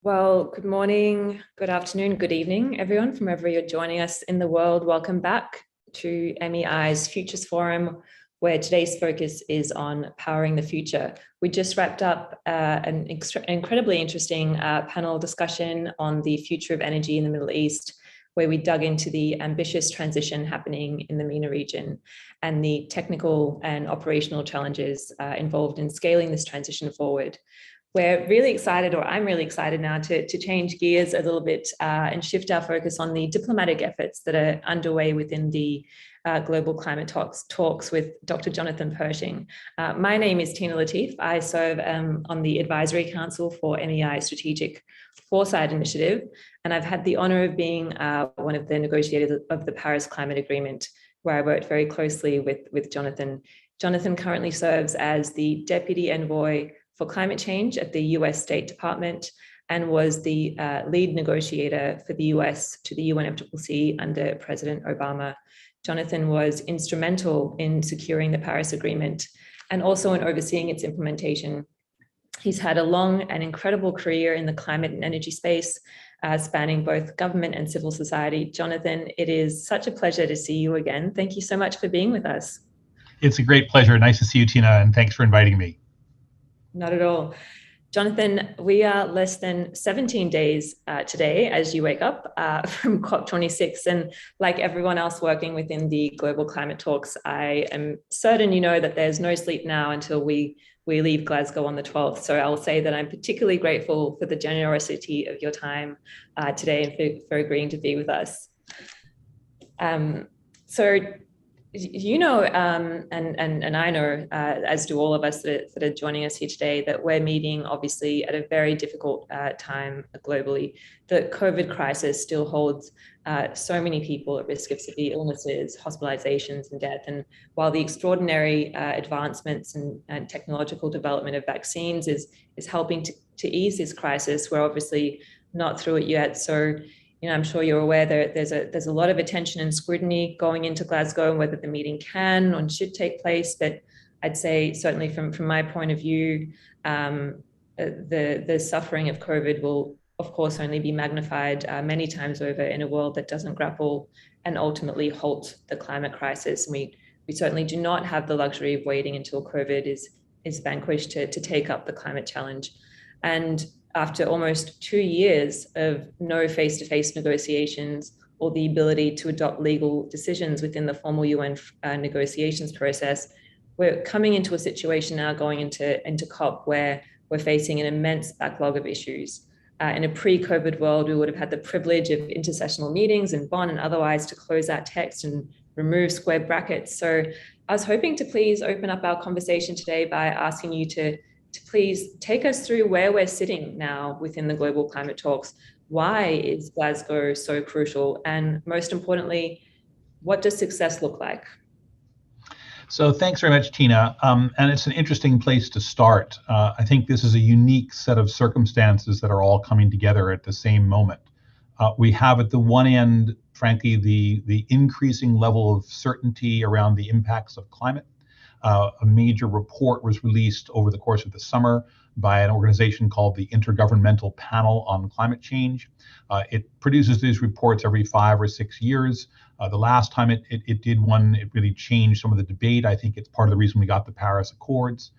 Well, good morning, good afternoon, good evening, everyone, from wherever you're joining us in the world. Welcome back to MEI's Futures Forum, where today's focus is on powering the future. We just wrapped up an incredibly interesting panel discussion on the future of energy in the Middle East, where we dug into the ambitious transition happening in the MENA region and the technical and operational challenges involved in scaling this transition forward. We're really excited, or I'm really excited now to change gears a little bit and shift our focus on the diplomatic efforts that are underway within the global climate talks with Dr. Jonathan Pershing. My name is Tina Latif. I serve on the Advisory Council for MEI Strategic Foresight Initiative, and I've had the honor of being one of the negotiators of the Paris Climate Agreement, where I worked very closely with Jonathan. Jonathan currently serves as the Deputy Envoy for Climate Change at the US State Department and was the lead negotiator for the US to the UNFCCC under President Obama. Jonathan was instrumental in securing the Paris Agreement and also in overseeing its implementation. He's had a long and incredible career in the climate and energy space, spanning both government and civil society. Jonathan, it is such a pleasure to see you again. Thank you so much for being with us. It's a great pleasure. Nice to see you, Tina, and thanks for inviting me. Not at all. Jonathan, we are less than 17 days today as you wake up from COP26. And like everyone else working within the global climate talks, I am certain you know that there's no sleep now until we leave Glasgow on the 12th. So I'll say that I'm particularly grateful for the generosity of your time today and for agreeing to be with us. So you know, and I know, as do all of us that are joining us here today, that we're meeting obviously at a very difficult time globally. The COVID crisis still holds so many people at risk of severe illnesses, hospitalizations, and death. And while the extraordinary advancements and technological development of vaccines is helping to ease this crisis, we're obviously not through it yet. So I'm sure you're aware that there's a lot of attention and scrutiny going into Glasgow and whether the meeting can or should take place. But I'd say certainly from my point of view, the suffering of COVID will, of course, only be magnified many times over in a world that doesn't grapple and ultimately halt the climate crisis. And we certainly do not have the luxury of waiting until COVID is vanquished to take up the climate challenge. And after almost 2 years of no face-to-face negotiations or the ability to adopt legal decisions within the formal UN negotiations process, we're coming into a situation now going into COP where we're facing an immense backlog of issues. In a pre-COVID world, we would have had the privilege of intersessional meetings in Bonn and otherwise to close out text and remove square brackets. So I was hoping to please open up our conversation today by asking you to please take us through where we're sitting now within the global climate talks. Why is Glasgow so crucial? And most importantly, what does success look like? So thanks very much, Tina. And it's an interesting place to start. I think this is a unique set of circumstances that are all coming together at the same moment. We have at the one end, frankly, the increasing level of certainty around the impacts of climate. A major report was released over the course of the summer by an organization called the Intergovernmental Panel on Climate Change. It produces these reports every 5 or 6 years. The last time it did one, it really changed some of the debate. I think it's part of the reason we got the Paris Accords.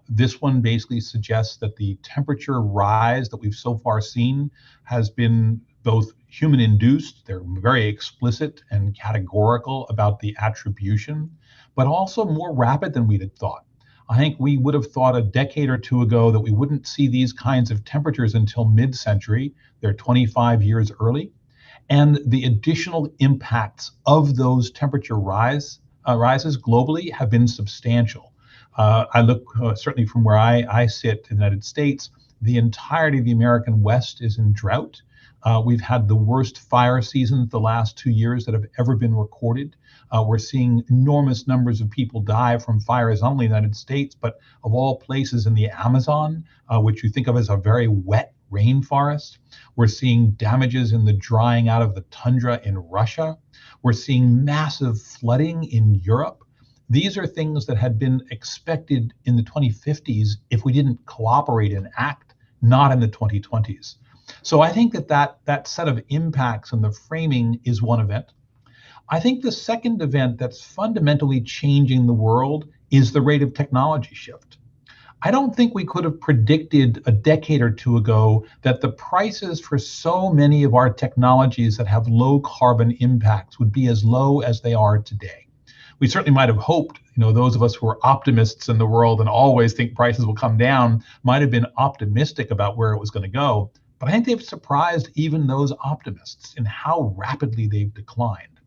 This one basically suggests that the temperature rise that we've so far seen has been both human induced, they're very explicit and categorical about the attribution, but also more rapid than we'd had thought. I think we would have thought a decade or two ago that we wouldn't see these kinds of temperatures until mid-century. They're 25 years early. And the additional impacts of those temperature rises globally have been substantial. I look certainly from where I sit in the United States, the entirety of the American West is in drought. We've had the worst fire seasons the last 2 years that have ever been recorded. We're seeing enormous numbers of people die from fires, not only in the United States, but of all places in the Amazon, which you think of as a very wet rainforest. We're seeing damages in the drying out of the tundra in Russia. We're seeing massive flooding in Europe. These are things that had been expected in the 2050s if we didn't cooperate and act, not in the 2020s. So I think that set of impacts and the framing is one event. I think the second event that's fundamentally changing the world is the rate of technology shift. I don't think we could have predicted a decade or two ago that the prices for so many of our technologies that have low carbon impacts would be as low as they are today. We certainly might have hoped, those of us who are optimists in the world and always think prices will come down might have been optimistic about where it was going to go. But I think they've surprised even those optimists in how rapidly they've declined.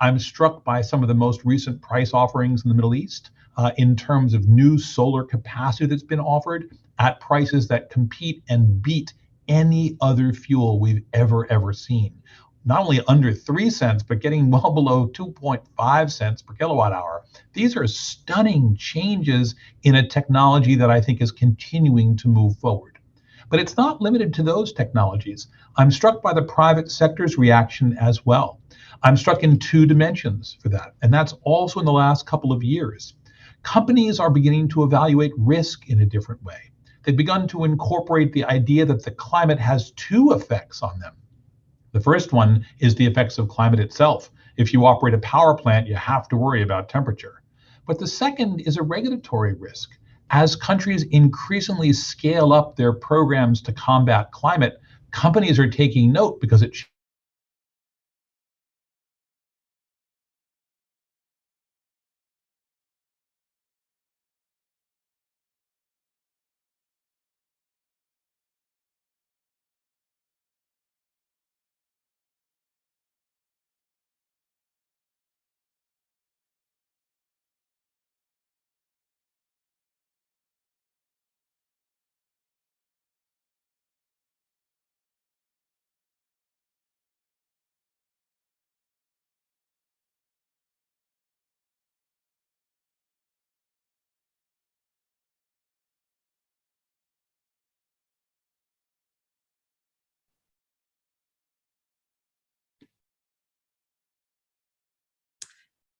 I'm struck by some of the most recent price offerings in the Middle East in terms of new solar capacity that's been offered at prices that compete and beat any other fuel we've ever seen. Not only under 3 cents, but getting well below 2.5 cents per kilowatt hour. These are stunning changes in a technology that I think is continuing to move forward. But it's not limited to those technologies. I'm struck by the private sector's reaction as well. I'm struck in two dimensions for that, and that's also in the last couple of years. Companies are beginning to evaluate risk in a different way. They've begun to incorporate the idea that the climate has two effects on them. The first one is the effects of climate itself. If you operate a power plant, you have to worry about temperature. But the second is a regulatory risk. As countries increasingly scale up their programs to combat climate, companies are taking note because it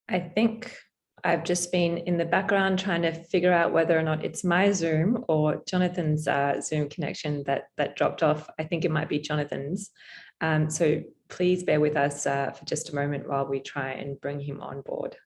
I think I've just been in the background trying to figure out whether or not it's my Zoom or Jonathan's Zoom connection that dropped off. I think it might be Jonathan's. So please bear with us for just a moment while we try and bring him on board.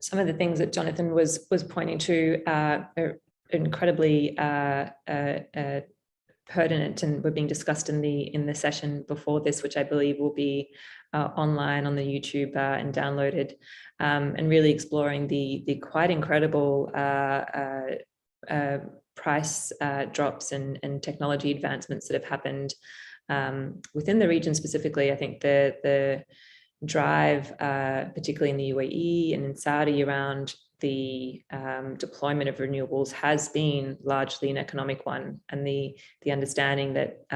Some of the things that Jonathan was pointing to are incredibly pertinent and were being discussed in the session before this, which I believe will be online on the YouTube and downloaded, and really exploring the quite incredible price drops and technology advancements that have happened within the region specifically. I think the drive, particularly in the UAE and in Saudi, around the deployment of renewables has been largely an economic one, and the understanding that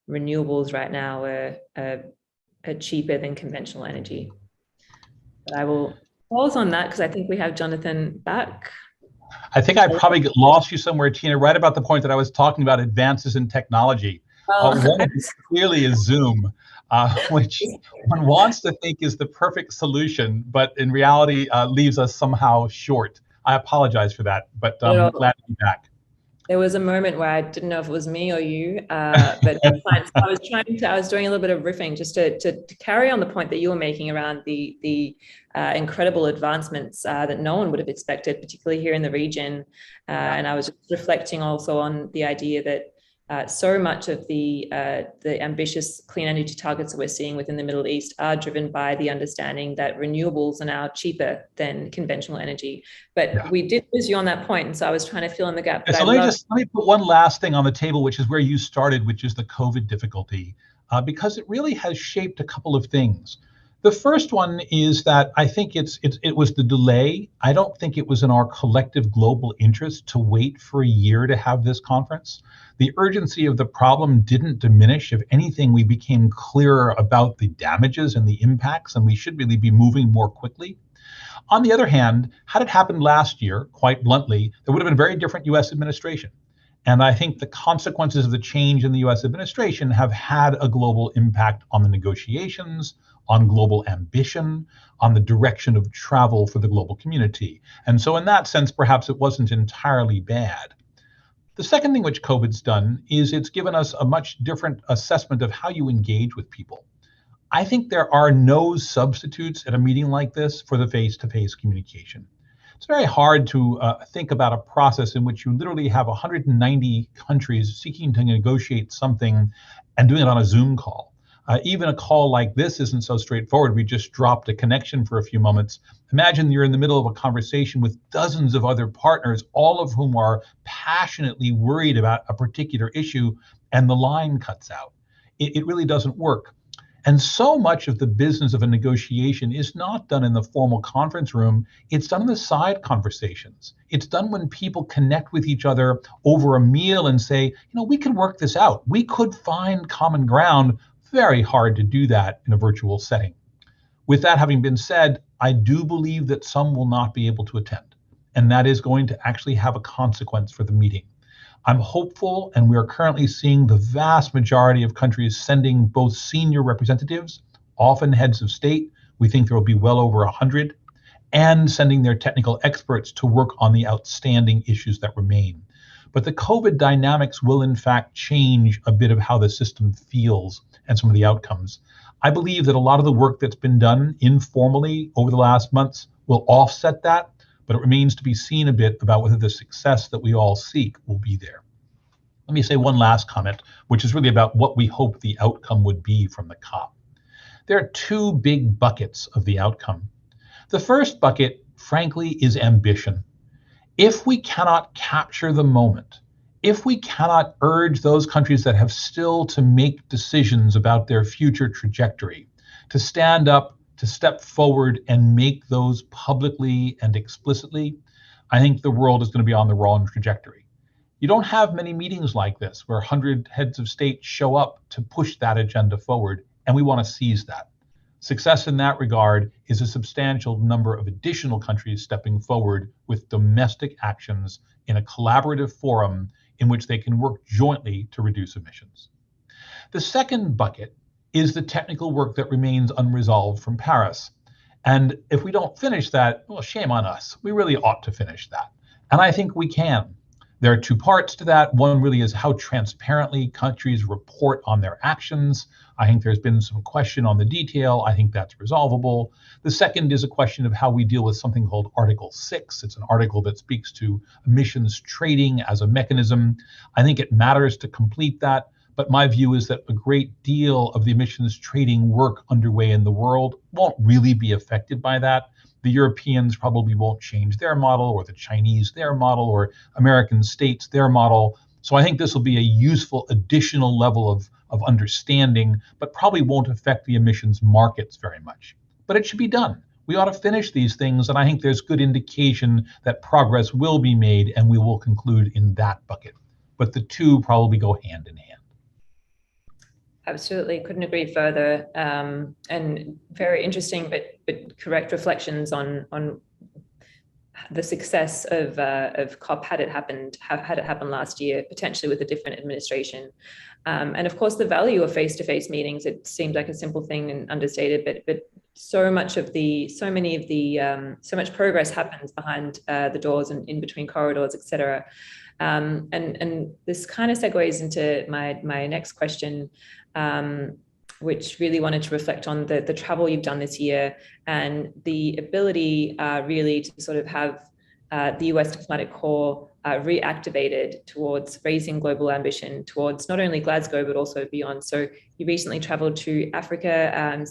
renewables right now are cheaper than conventional energy. But I will pause on that because I think we have Jonathan back. I think I probably lost you somewhere, Tina, right about the point that I was talking about advances in technology. One clearly is Zoom, which one wants to think is the perfect solution, but in reality leaves us somehow short. I apologize for that, but I'm glad to be back. There was a moment where I didn't know if it was me or you, but I was doing a little bit of riffing just to carry on the point that you were making around the incredible advancements that no one would have expected, particularly here in the region. And I was just reflecting also on the idea that so much of the ambitious clean energy targets that we're seeing within the Middle East are driven by the understanding that renewables are now cheaper than conventional energy. But we did lose you on that point, and so I was trying to fill in the gap. But so let me put one last thing on the table, which is where you started, which is the COVID difficulty, because it really has shaped a couple of things. The first one is that I think it was the delay. I don't think it was in our collective global interest to wait for a year to have this conference. The urgency of the problem didn't diminish. If anything, we became clearer about the damages and the impacts, and we should really be moving more quickly. On the other hand, had it happened last year, quite bluntly, there would have been a very different US administration. And I think the consequences of the change in the US administration have had a global impact on the negotiations, on global ambition, on the direction of travel for the global community. And so in that sense, perhaps it wasn't entirely bad. The second thing which COVID's done is it's given us a much different assessment of how you engage with people. I think there are no substitutes at a meeting like this for the face-to-face communication. It's very hard to think about a process in which you literally have 190 countries seeking to negotiate something and doing it on a Zoom call. Even a call like this isn't so straightforward. We just dropped a connection for a few moments. Imagine you're in the middle of a conversation with dozens of other partners, all of whom are passionately worried about a particular issue, and the line cuts out. It really doesn't work. And so much of the business of a negotiation is not done in the formal conference room. It's done in the side conversations. It's done when people connect with each other over a meal and say, we could work this out. We could find common ground. Very hard to do that in a virtual setting. With that having been said, I do believe that some will not be able to attend, and that is going to actually have a consequence for the meeting. I'm hopeful, and we are currently seeing the vast majority of countries sending both senior representatives, often heads of state. We think there will be well over 100, and sending their technical experts to work on the outstanding issues that remain. But the COVID dynamics will in fact change a bit of how the system feels and some of the outcomes. I believe that a lot of the work that's been done informally over the last months will offset that, but it remains to be seen a bit about whether the success that we all seek will be there. Let me say one last comment, which is really about what we hope the outcome would be from the COP. There are two big buckets of the outcome. The first bucket, frankly, is ambition. If we cannot capture the moment, if we cannot urge those countries that have still to make decisions about their future trajectory to stand up, to step forward and make those publicly and explicitly, I think the world is going to be on the wrong trajectory. You don't have many meetings like this where 100 heads of state show up to push that agenda forward, and we want to seize that. Success in that regard is a substantial number of additional countries stepping forward with domestic actions in a collaborative forum in which they can work jointly to reduce emissions. The second bucket is the technical work that remains unresolved from Paris. And if we don't finish that, well, shame on us. We really ought to finish that. And I think we can. There are two parts to that. One really is how transparently countries report on their actions. I think there's been some question on the detail. I think that's resolvable. The second is a question of how we deal with something called Article 6. It's an article that speaks to emissions trading as a mechanism. I think it matters to complete that. But my view is that a great deal of the emissions trading work underway in the world won't really be affected by that. The Europeans probably won't change their model, or the Chinese their model, or American states their model. So I think this will be a useful additional level of understanding, but probably won't affect the emissions markets very much. But it should be done. We ought to finish these things, and I think there's good indication that progress will be made, and we will conclude in that bucket. But the two probably go hand in hand. Absolutely, couldn't agree further. And very interesting, but correct reflections on the success of COP had it happened last year, potentially with a different administration. And of course, the value of face-to-face meetings. It seemed like a simple thing and understated, but so much progress happens behind the doors and in between corridors, etc. And this kind of segues into my next question, which really wanted to reflect on the travel you've done this year and the ability really to sort of have the US diplomatic corps reactivated towards raising global ambition towards not only Glasgow, but also beyond. So you recently traveled to Africa and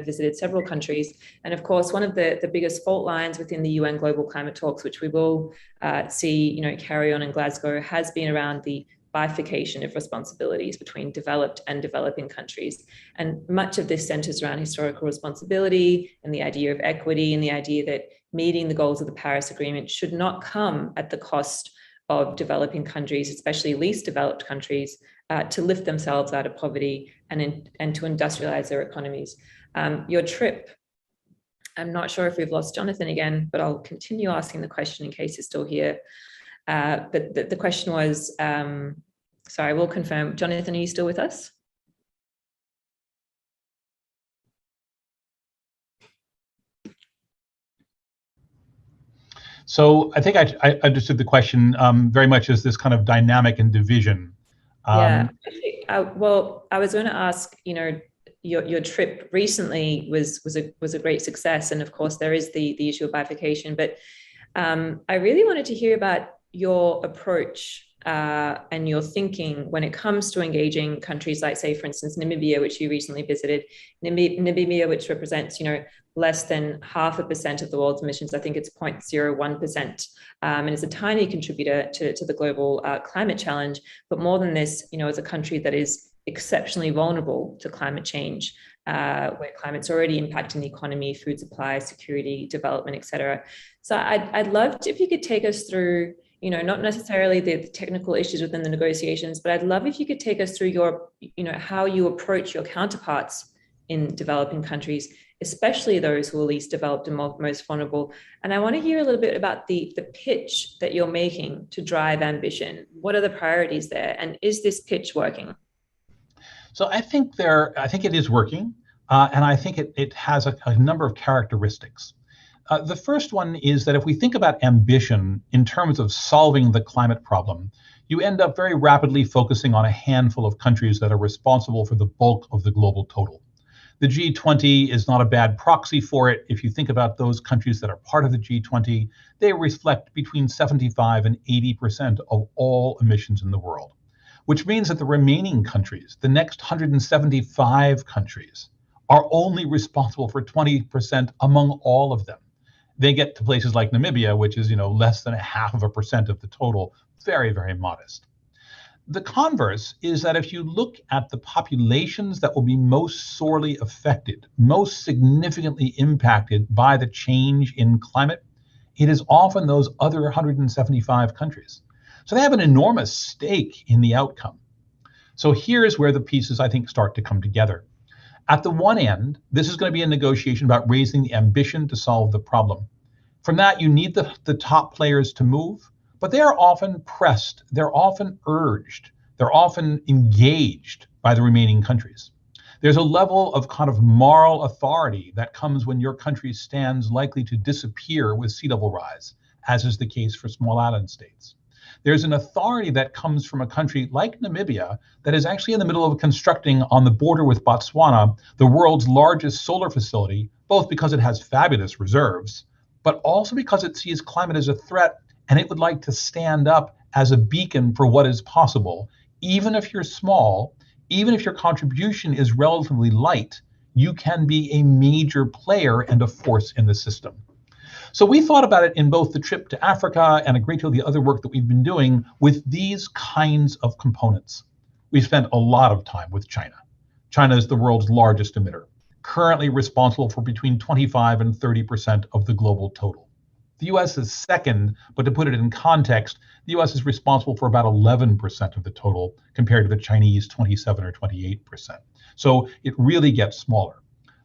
visited several countries. And of course, one of the biggest fault lines within the UN global climate talks, which we will see carry on in Glasgow, has been around the bifurcation of responsibilities between developed and developing countries. And much of this centers around historical responsibility and the idea of equity and the idea that meeting the goals of the Paris Agreement should not come at the cost of developing countries, especially least developed countries, to lift themselves out of poverty and to industrialize their economies. Your trip, I'm not sure if we've lost Jonathan again, but I'll continue asking the question in case he's still here. But the question was, sorry, I will confirm. Jonathan, are you still with us? So I think I understood the question very much as this kind of dynamic and division. Yeah. Well, I was going to ask, your trip recently was a great success, and of course there is the issue of bifurcation. But I really wanted to hear about your approach and your thinking when it comes to engaging countries like, say, for instance, Namibia, which you recently visited. Namibia, which represents, less than 0.5% of the world's emissions. I think it's 0.01%, and it's a tiny contributor to the global climate challenge. But more than this, it's a country that is exceptionally vulnerable to climate change, where climate's already impacting the economy, food supply, security, development, et cetera. So I'd love if you could take us through, not necessarily the technical issues within the negotiations, but I'd love if you could take us through your, how you approach your counterparts in developing countries, especially those who are least developed and most vulnerable. And I want to hear a little bit about the pitch that you're making to drive ambition. What are the priorities there? And is this pitch working? So I think it is working, and I think it has a number of characteristics. The first one is that if we think about ambition in terms of solving the climate problem, you end up very rapidly focusing on a handful of countries that are responsible for the bulk of the global total. The G20 is not a bad proxy for it. If you think about those countries that are part of the G20, they reflect between 75 and 80% of all emissions in the world, which means that the remaining countries, the next 175 countries, are only responsible for 20% among all of them. They get to places like Namibia, which is less than 0.5% of the total, very, very modest. The converse is that if you look at the populations that will be most sorely affected, most significantly impacted by the change in climate, it is often those other 175 countries. So they have an enormous stake in the outcome. So here's where the pieces, I think, start to come together. At the one end, this is going to be a negotiation about raising the ambition to solve the problem. From that, you need the top players to move, but they are often pressed, they're often urged, they're often engaged by the remaining countries. There's a level of kind of moral authority that comes when your country stands likely to disappear with sea level rise, as is the case for small island states. There's an authority that comes from a country like Namibia that is actually in the middle of constructing on the border with Botswana, the world's largest solar facility, both because it has fabulous reserves, but also because it sees climate as a threat and it would like to stand up as a beacon for what is possible. Even if you're small, even if your contribution is relatively light, you can be a major player and a force in the system. So we thought about it in both the trip to Africa and a great deal of the other work that we've been doing with these kinds of components. We spent a lot of time with China. China is the world's largest emitter, currently responsible for between 25 and 30% of the global total. The US is second, but to put it in context, the US is responsible for about 11% of the total compared to the Chinese 27 or 28%. So it really gets smaller.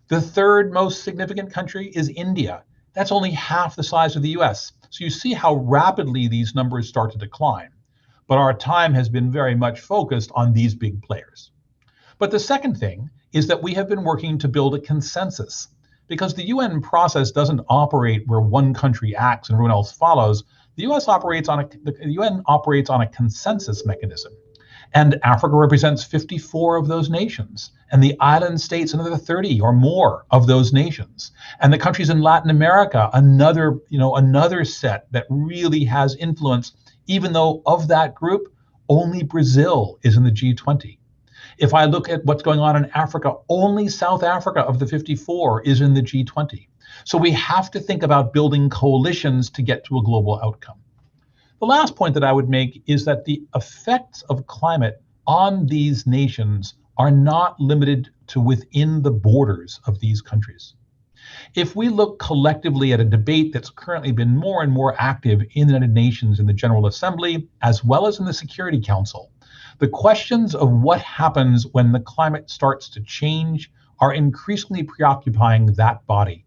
The third most significant country is India. That's only half the size of the US. So you see how rapidly these numbers start to decline. But our time has been very much focused on these big players. But the second thing is that we have been working to build a consensus, because the UN process doesn't operate where one country acts and everyone else follows. The UN operates on a consensus mechanism. And Africa represents 54 of those nations, and the island states another 30 or more of those nations. And the countries in Latin America, another set that really has influence even though of that group, only Brazil is in the G20. If I look at what's going on in Africa, only South Africa of the 54 is in the G20. So we have to think about building coalitions to get to a global outcome. The last point that I would make is that the effects of climate on these nations are not limited to within the borders of these countries. If we look collectively at a debate that's currently been more and more active in the United Nations in the General Assembly, as well as in the Security Council, the questions of what happens when the climate starts to change are increasingly preoccupying that body.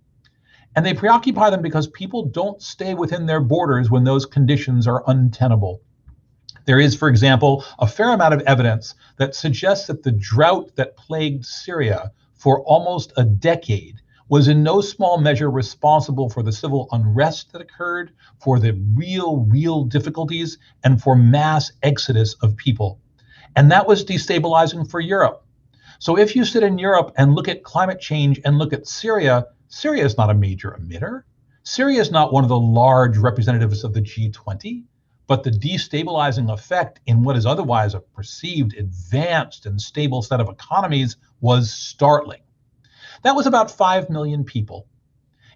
And they preoccupy them because people don't stay within their borders when those conditions are untenable. There is, for example, a fair amount of evidence that suggests that the drought that plagued Syria for almost a decade was in no small measure responsible for the civil unrest that occurred, for the real difficulties, and for mass exodus of people. And that was destabilizing for Europe. So if you sit in Europe and look at climate change and look at Syria, Syria is not a major emitter. Syria is not one of the large representatives of the G20, but the destabilizing effect in what is otherwise a perceived advanced and stable set of economies was startling. That was about 5 million people.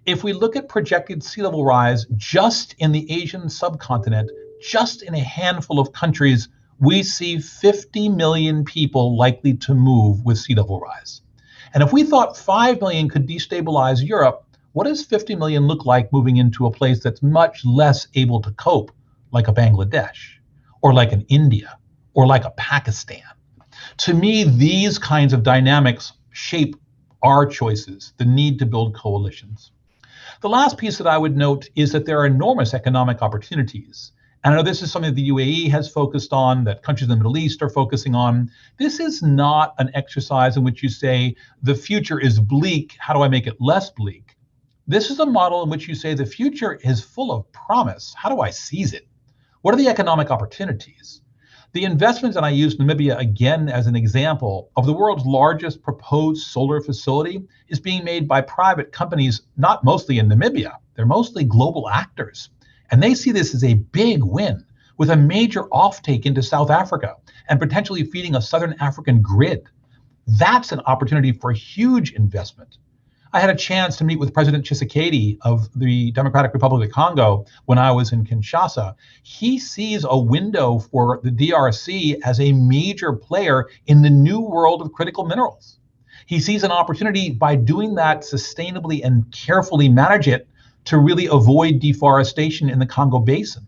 If we look at projected sea level rise just in the Asian subcontinent, just in a handful of countries, we see 50 million people likely to move with sea level rise. And if we thought 5 million could destabilize Europe, what does 50 million look like moving into a place that's much less able to cope, like a Bangladesh, or like an India, or like a Pakistan? To me, these kinds of dynamics shape our choices, the need to build coalitions. The last piece that I would note is that there are enormous economic opportunities. And I know this is something that the UAE has focused on, that countries in the Middle East are focusing on. This is not an exercise in which you say, the future is bleak, how do I make it less bleak? This is a model in which you say, the future is full of promise, how do I seize it? What are the economic opportunities? The investments, and I use Namibia again as an example, of the world's largest proposed solar facility is being made by private companies, not mostly in Namibia. They're mostly global actors. And they see this as a big win, with a major offtake into South Africa and potentially feeding a Southern African grid. That's an opportunity for huge investment. I had a chance to meet with President Tshisekedi of the Democratic Republic of the Congo when I was in Kinshasa. He sees a window for the DRC as a major player in the new world of critical minerals. He sees an opportunity by doing that sustainably and carefully manage it to really avoid deforestation in the Congo Basin.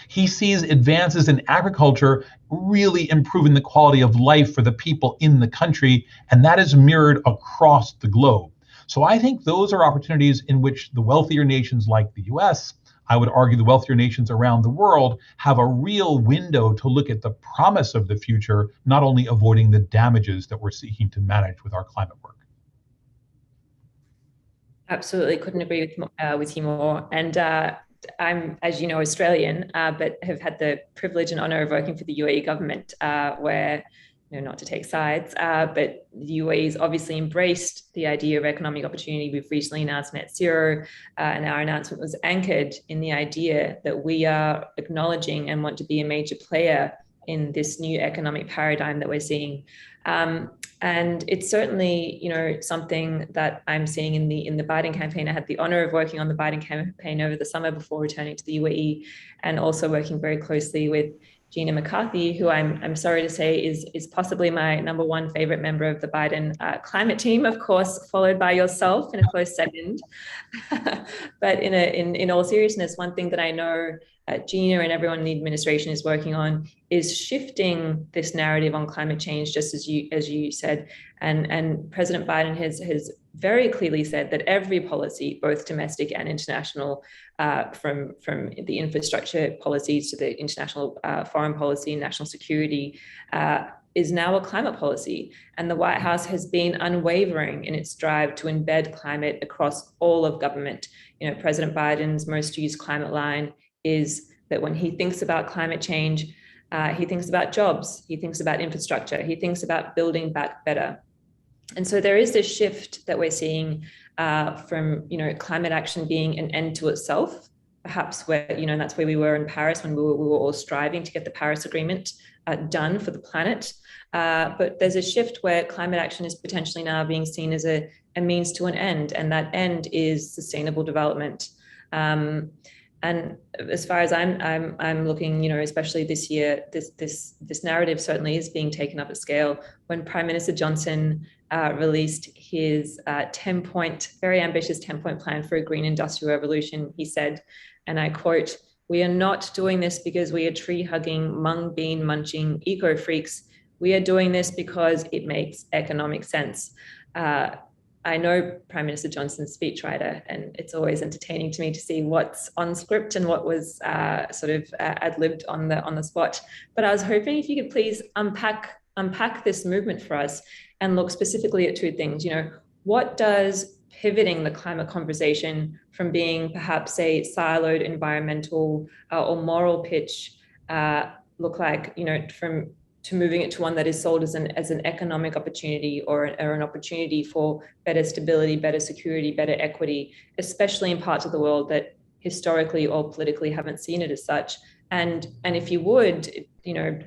He sees advances in agriculture really improving the quality of life for the people in the country, and that is mirrored across the globe. So I think those are opportunities in which the wealthier nations like the US, I would argue the wealthier nations around the world, have a real window to look at the promise of the future, not only avoiding the damages that we're seeking to manage with our climate work. Absolutely, couldn't agree with you more. And I'm, as you know, Australian, but have had the privilege and honor of working for the UAE government, where, not to take sides, but the UAE's obviously embraced the idea of economic opportunity. We've recently announced net zero, and our announcement was anchored in the idea that we are acknowledging and want to be a major player in this new economic paradigm that we're seeing. And it's certainly, something that I'm seeing in the Biden campaign. I had the honor of working on the Biden campaign over the summer before returning to the UAE, and also working very closely with Gina McCarthy, who I'm sorry to say is possibly my number one favorite member of the Biden climate team, of course, followed by yourself in a close second. But in all seriousness, one thing that I know Gina and everyone in the administration is working on is shifting this narrative on climate change, just as you said. And President Biden has very clearly said that every policy, both domestic and international, from the infrastructure policies to the international foreign policy and national security, is now a climate policy. And the White House has been unwavering in its drive to embed climate across all of government. President Biden's most used climate line is that when he thinks about climate change, he thinks about jobs, he thinks about infrastructure, he thinks about building back better. And so there is this shift that we're seeing from climate action being an end to itself perhaps where, you know, that's where we were in Paris when we were all striving to get the Paris Agreement done for the planet. But there's a shift where climate action is potentially now being seen as a means to an end, and that end is sustainable development. And as far as I'm looking, you know, especially this year, this narrative certainly is being taken up at scale. When Prime Minister Johnson released his 10-point, very ambitious 10-point plan for a green industrial revolution, he said, and I quote, "We are not doing this because we are tree-hugging, mung bean munching eco freaks. We are doing this because it makes economic sense." I know Prime Minister Johnson's speechwriter, and it's always entertaining to me to see what's on script and what was sort of ad-libbed on the spot. But I was hoping if you could please unpack this movement for us and look specifically at two things. You know, what does pivoting the climate conversation from being perhaps a siloed environmental or moral pitch look like, you know, to moving it to one that is sold as an economic opportunity or an opportunity for better stability, better security, better equity, especially in parts of the world that historically or politically haven't seen it as such. And if you would, you know,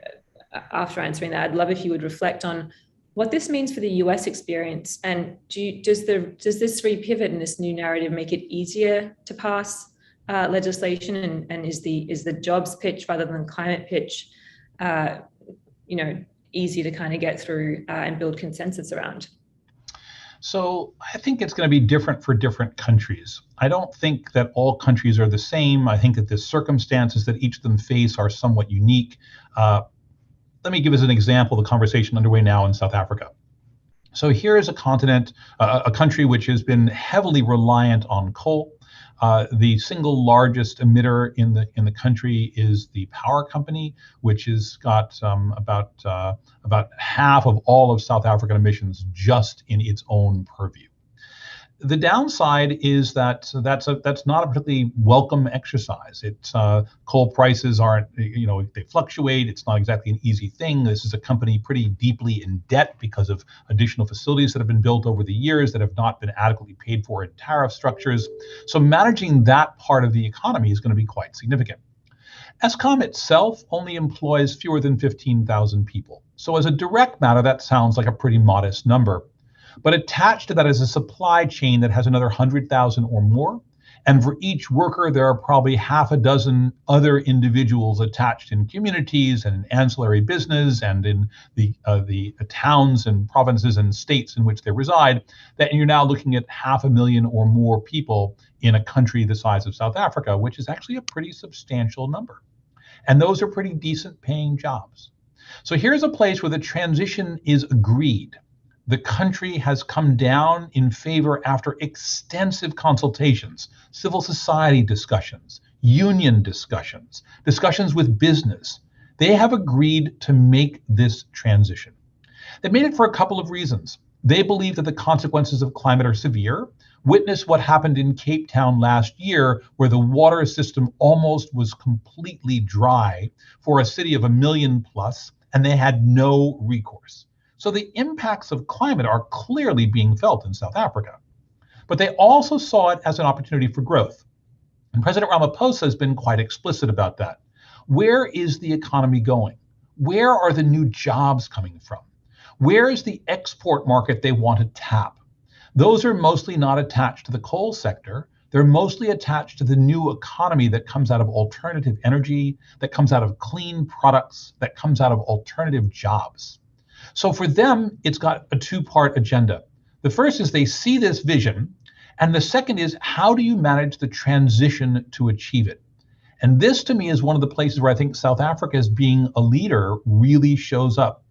after answering that, I'd love if you would reflect on what this means for the US experience. And does this repivot and this new narrative make it easier to pass legislation? And is the jobs pitch rather than climate pitch, you know, easy to kind of get through and build consensus around? So I think it's going to be different for different countries. I don't think that all countries are the same. I think that the circumstances that each of them face are somewhat unique. Let me give us an example of the conversation underway now in South Africa. So here is a continent, a country which has been heavily reliant on coal. The single largest emitter in the country is the power company, which has got about half of all of South African emissions just in its own purview. The downside is that that's not a particularly welcome exercise. Coal prices aren't, you know, they fluctuate. It's not exactly an easy thing. This is a company pretty deeply in debt because of additional facilities that have been built over the years that have not been adequately paid for in tariff structures. So managing that part of the economy is going to be quite significant. Eskom itself only employs fewer than 15,000 people. So as a direct matter, that sounds like a pretty modest number. But attached to that is a supply chain that has another 100,000 or more. And for each worker, there are probably half a dozen other individuals attached in communities and in ancillary business and in the towns and provinces and states in which they reside, that you're now looking at 500,000 or more people in a country the size of South Africa, which is actually a pretty substantial number. And those are pretty decent paying jobs. So here's a place where the transition is agreed. The country has come down in favor after extensive consultations, civil society discussions, union discussions, discussions with business. They have agreed to make this transition. They made it for a couple of reasons. They believe that the consequences of climate are severe. Witness what happened in Cape Town last year, where the water system almost was completely dry for a city of 1 million plus, and they had no recourse. So the impacts of climate are clearly being felt in South Africa. But they also saw it as an opportunity for growth. And President Ramaphosa has been quite explicit about that. Where is the economy going? Where are the new jobs coming from? Where is the export market they want to tap? Those are mostly not attached to the coal sector. They're mostly attached to the new economy that comes out of alternative energy, that comes out of clean products, that comes out of alternative jobs. So for them, it's got a two-part agenda. The first is they see this vision, and the second is how do you manage the transition to achieve it? And this to me is one of the places where I think South Africa as being a leader really shows up.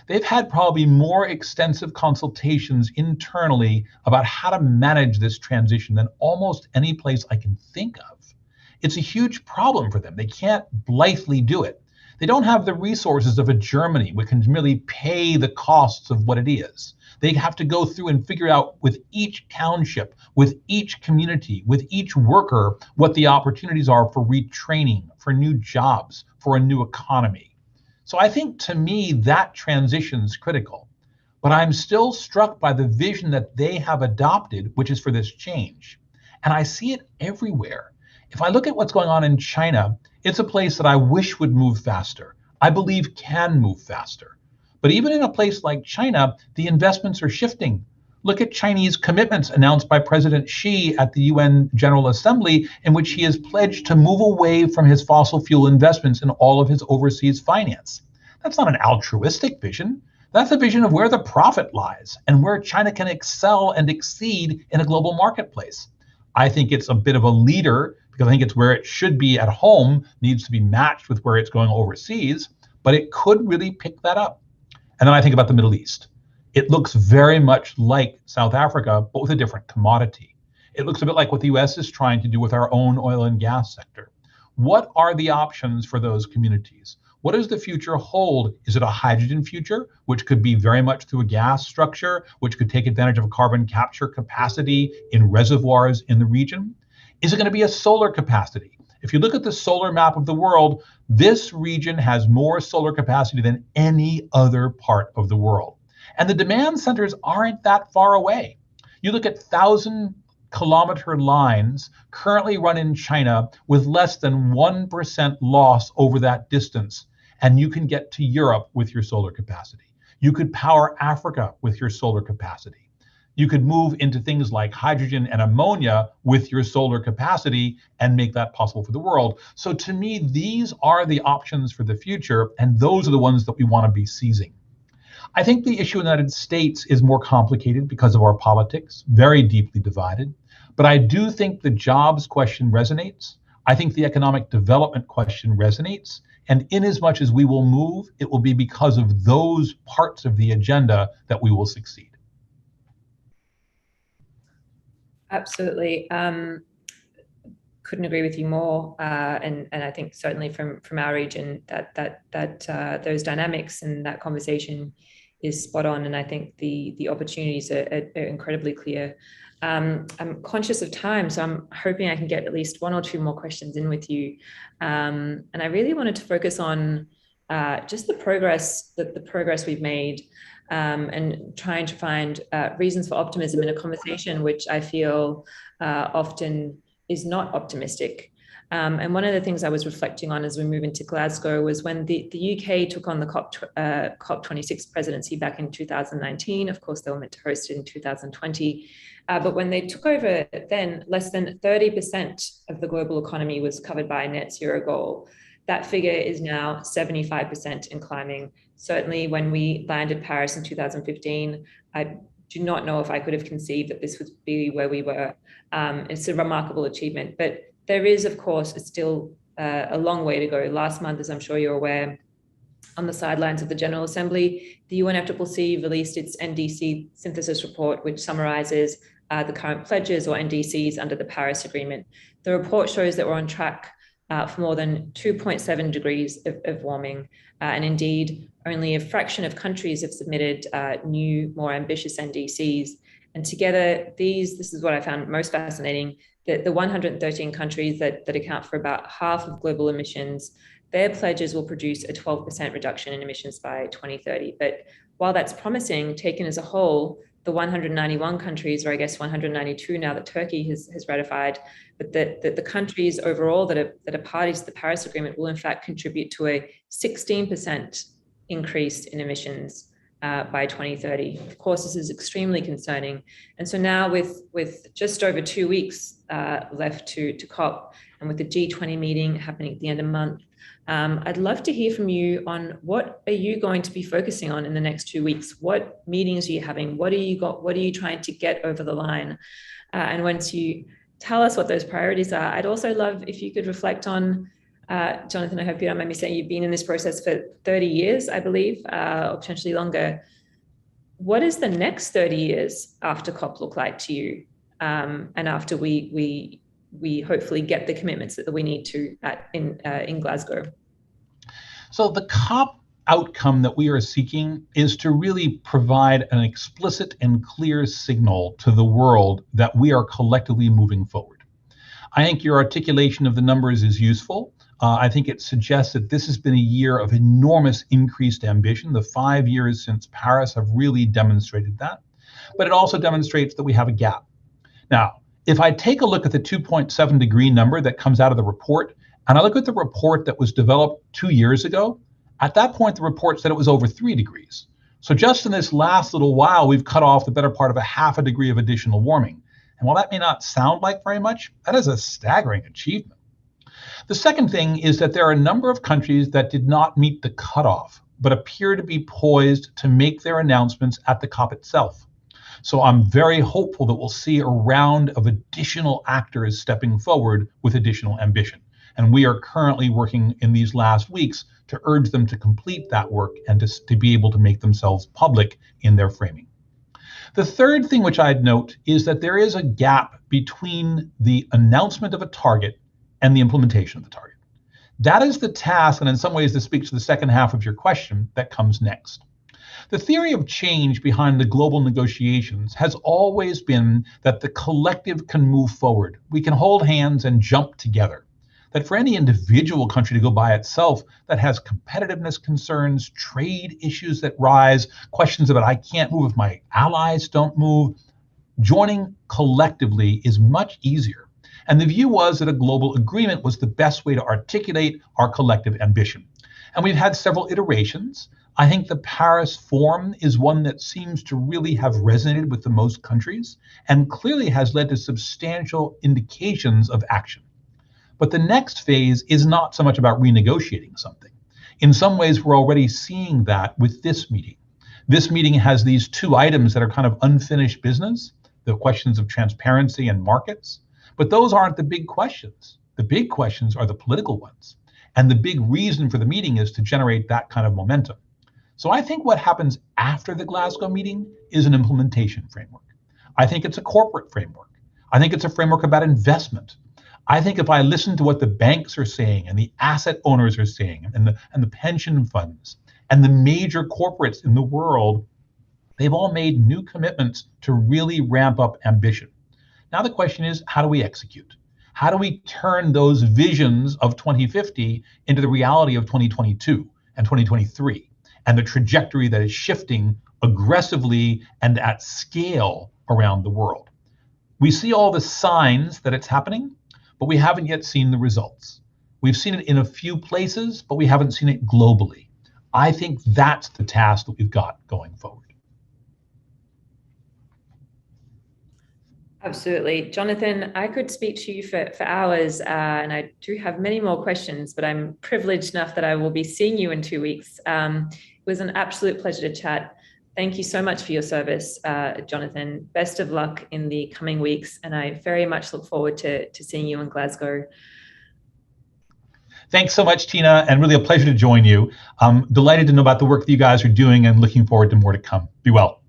They've had probably more extensive consultations internally about how to manage this transition than almost any place I can think of. It's a huge problem for them. They can't blithely do it. They don't have the resources of a Germany, which can really pay the costs of what it is. They have to go through and figure out with each township, with each community, with each worker, what the opportunities are for retraining, for new jobs, for a new economy. So I think to me, that transition is critical. But I'm still struck by the vision that they have adopted, which is for this change. And I see it everywhere. If I look at what's going on in China, it's a place that I wish would move faster. I believe can move faster. But even in a place like China, the investments are shifting. Look at Chinese commitments announced by President Xi at the UN General Assembly, in which he has pledged to move away from his fossil fuel investments in all of his overseas finance. That's not an altruistic vision. That's a vision of where the profit lies and where China can excel and exceed in a global marketplace. I think it's a bit of a leader because I think it's where it should be at home, needs to be matched with where it's going overseas, but it could really pick that up. And then I think about the Middle East. It looks very much like South Africa, but with a different commodity. It looks a bit like what the US is trying to do with our own oil and gas sector. What are the options for those communities? What does the future hold? Is it a hydrogen future, which could be very much through a gas structure, which could take advantage of a carbon capture capacity in reservoirs in the region? Is it going to be a solar capacity? If you look at the solar map of the world, this region has more solar capacity than any other part of the world. And the demand centers aren't that far away. You look at 1,000-kilometer lines currently run in China with less than 1% loss over that distance. And you can get to Europe with your solar capacity. You could power Africa with your solar capacity. You could move into things like hydrogen and ammonia with your solar capacity and make that possible for the world. So to me, these are the options for the future, and those are the ones that we want to be seizing. I think the issue in the United States is more complicated because of our politics, very deeply divided. But I do think the jobs question resonates. I think the economic development question resonates. And in as much as we will move, it will be because of those parts of the agenda that we will succeed. Absolutely. Couldn't agree with you more. And I think certainly from our region that those dynamics and that conversation is spot on. And I think the opportunities are incredibly clear. I'm conscious of time, so I'm hoping I can get at least one or two more questions in with you. And I really wanted to focus on just the progress we've made, and trying to find reasons for optimism in a conversation which I feel often is not optimistic. And one of the things I was reflecting on as we move into Glasgow was when the UK took on the COP26 presidency back in 2019. Of course, they were meant to host it in 2020. But when they took over, then less than 30% of the global economy was covered by a net zero goal. That figure is now 75% and climbing. Certainly when we landed Paris in 2015, I do not know if I could have conceived that this would be where we were. It's a remarkable achievement, but there is, of course, it's still a long way to go. Last month, as I'm sure you're aware, on the sidelines of the General Assembly, the UNFCCC released its NDC synthesis report, which summarizes the current pledges or NDCs under the Paris Agreement. The report shows that we're on track for more than 2.7 degrees of warming. And indeed, only a fraction of countries have submitted new, more ambitious NDCs. And together, this is what I found most fascinating, that the 113 countries that account for about half of global emissions, their pledges will produce a 12% reduction in emissions by 2030. But while that's promising, taken as a whole, the 191 countries, or I guess 192 now that Turkey has ratified, but the countries overall that are parties to the Paris Agreement will in fact contribute to a 16% increase in emissions by 2030. Of course, this is extremely concerning. And so now with just over 2 weeks left to COP, and with the G20 meeting happening at the end of the month, I'd love to hear from you on what are you going to be focusing on in the next 2 weeks? What meetings are you having? What are you trying to get over the line? And once you tell us what those priorities are, I'd also love if you could reflect on, Jonathan, I hope you don't mind me saying you've been in this process for 30 years, I believe, or potentially longer. What does the next 30 years after COP look like to you? And after we hopefully get the commitments that we need to in Glasgow? So the COP outcome that we are seeking is to really provide an explicit and clear signal to the world that we are collectively moving forward. I think your articulation of the numbers is useful. I think it suggests that this has been a year of enormous increased ambition. The 5 years since Paris have really demonstrated that. But it also demonstrates that we have a gap. Now, if I take a look at the 2.7 degree number that comes out of the report, and I look at the report that was developed 2 years ago, at that point, the report said it was over 3 degrees. So just in this last little while, we've cut off the better part of a half a degree of additional warming. And while that may not sound like very much, that is a staggering achievement. The second thing is that there are a number of countries that did not meet the cutoff, but appear to be poised to make their announcements at the COP itself. So I'm very hopeful that we'll see a round of additional actors stepping forward with additional ambition. And we are currently working in these last weeks to urge them to complete that work and to be able to make themselves public in their framing. The third thing which I'd note is that there is a gap between the announcement of a target and the implementation of the target. That is the task, and in some ways this speaks to the second half of your question, that comes next. The theory of change behind the global negotiations has always been that the collective can move forward. We can hold hands and jump together. That for any individual country to go by itself that has competitiveness concerns, trade issues that rise, questions about I can't move if my allies don't move, joining collectively is much easier. And the view was that a global agreement was the best way to articulate our collective ambition. And we've had several iterations. I think the Paris form is one that seems to really have resonated with the most countries and clearly has led to substantial indications of action. But the next phase is not so much about renegotiating something. In some ways, we're already seeing that with this meeting. This meeting has these 2 items that are kind of unfinished business, the questions of transparency and markets, but those aren't the big questions. The big questions are the political ones. And the big reason for the meeting is to generate that kind of momentum. So I think what happens after the Glasgow meeting is an implementation framework. I think it's a corporate framework. I think it's a framework about investment. I think if I listen to what the banks are saying and the asset owners are saying and the pension funds and the major corporates in the world, they've all made new commitments to really ramp up ambition. Now the question is, how do we execute? How do we turn those visions of 2050 into the reality of 2022 and 2023? And the trajectory that is shifting aggressively and at scale around the world. We see all the signs that it's happening, but we haven't yet seen the results. We've seen it in a few places, but we haven't seen it globally. I think that's the task that we've got going forward. Absolutely. Jonathan, I could speak to you for hours, and I do have many more questions, but I'm privileged enough that I will be seeing you in 2 weeks. It was an absolute pleasure to chat. Thank you so much for your service, Jonathan. Best of luck in the coming weeks, and I very much look forward to seeing you in Glasgow. Thanks so much, Tina, and really a pleasure to join you. I'm delighted to know about the work that you guys are doing and looking forward to more to come. Be well.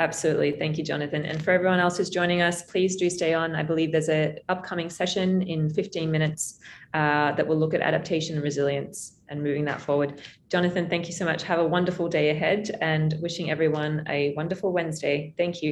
Absolutely. Thank you, Jonathan. And for everyone else who's joining us, please do stay on. I believe there's an upcoming session in 15 minutes that will look at adaptation and resilience and moving that forward. Jonathan, thank you so much. Have a wonderful day ahead and wishing everyone a wonderful Wednesday. Thank you.